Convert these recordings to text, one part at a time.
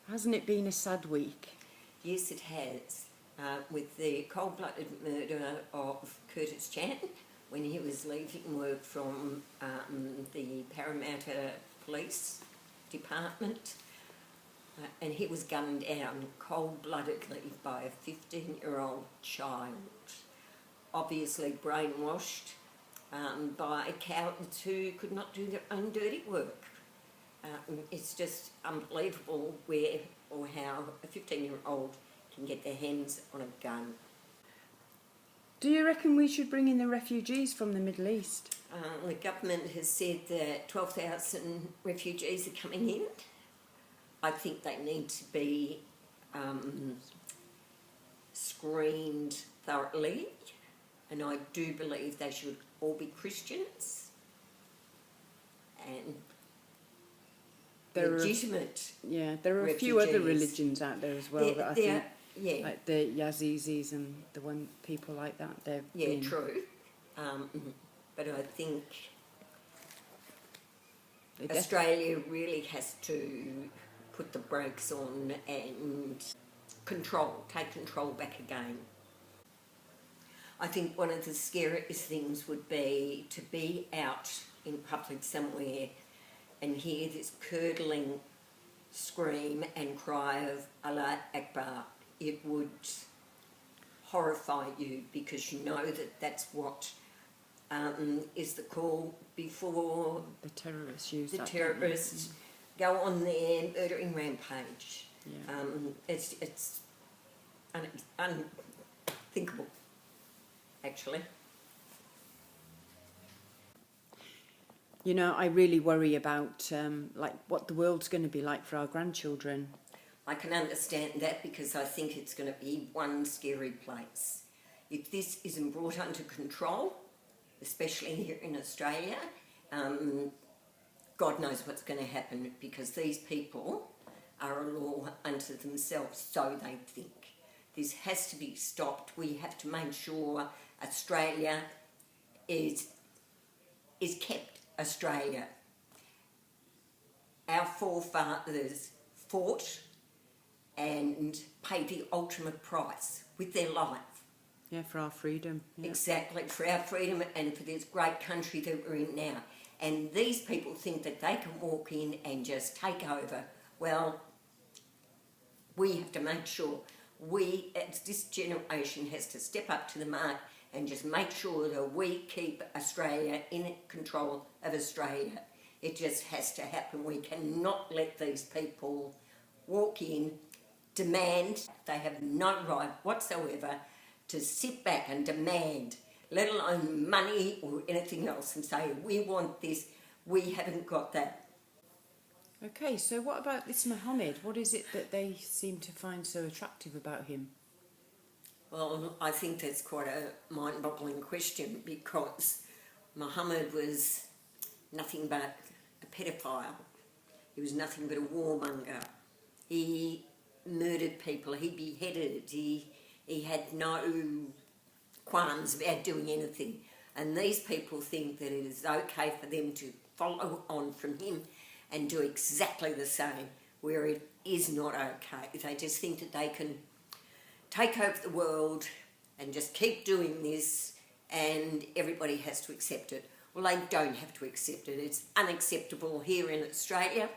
Hasn't it been a sad week? Yes, it has. With the cold-blooded murder of Curtis Chan when he was leaving work from the Parramatta Police Department, and he was gunned down cold-bloodedly by a 15-year-old child, obviously brainwashed by accountants who could not do their own dirty work. It's just unbelievable where or how a 15-year-old can get their hands on a gun. Do you reckon we should bring in the refugees from the Middle East? The government has said that 12,000 refugees are coming in. I think they need to be screened thoroughly, and I do believe they should all be Christians and legitimate. There are a few other religions out there as well that I think, like the Yazidis and the one people like that. True. But I think Australia really has to put the brakes on and take control back again. I think one of the scariest things would be to be out in public somewhere and hear this curdling scream and cry of Allah Akbar. It would horrify you because you know that that's what is the call before the terrorists use the terrorists go on their murdering rampage. It's unthinkable, actually. You know, I really worry about what the world's going to be like for our grandchildren. I can understand that because I think it's going to be one scary place. If this isn't brought under control, especially here in Australia, God knows what's going to happen because these people are a law unto themselves, so they think. This has to be stopped. We have to make sure Australia is kept Australia. Our forefathers fought and paid the ultimate price with their life. Yeah, for our freedom. Yeah. Exactly, for our freedom and for this great country that we're in now. And these people think that they can walk in and just take over. Well, we have to make sure this generation has to step up to the mark and just make sure that we keep Australia in control of Australia. It just has to happen. We cannot let these people walk in, demand. They have no right whatsoever to sit back and demand, let alone money or anything else, and say, we want this, we haven't got that. Okay, so what about this Mohammed? What is it that they seem to find so attractive about him? Well, I think that's quite a mind-boggling question because Mohammed was nothing but a pedophile. He was nothing but a warmonger. He murdered people, he beheaded, he had no qualms about doing anything. And these people think that it is okay for them to follow on from him and do exactly the same, where it is not okay. They just think that they can take over the world and just keep doing this and everybody has to accept it. Well, they don't have to accept it. It's unacceptable here in Australia.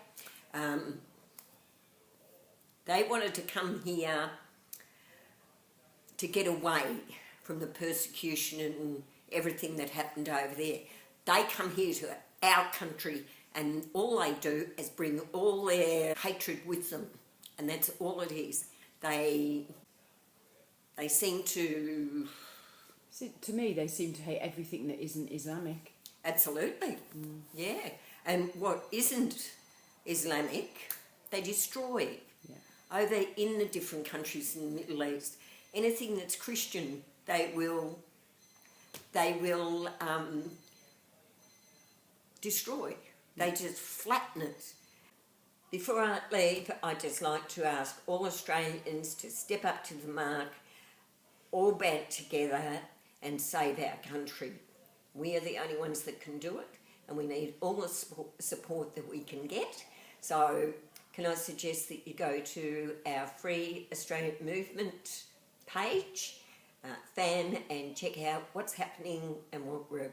They wanted to come here to get away from the persecution and everything that happened over there. They come here to our country and all they do is bring all their hatred with them, and that's all it is. They seem to... To me, they seem to hate everything that isn't Islamic. Absolutely, yeah. And what isn't Islamic, they destroy. Yeah. Over in the different countries in the Middle East, anything that's Christian, they will destroy. They just flatten it. Before I leave, I'd just like to ask all Australians to step up to the mark, all band together and save our country. We are the only ones that can do it, and we need all the support that we can get. So can I suggest that you go to our Free Australian Movement page, fan, and check out what's happening and what we're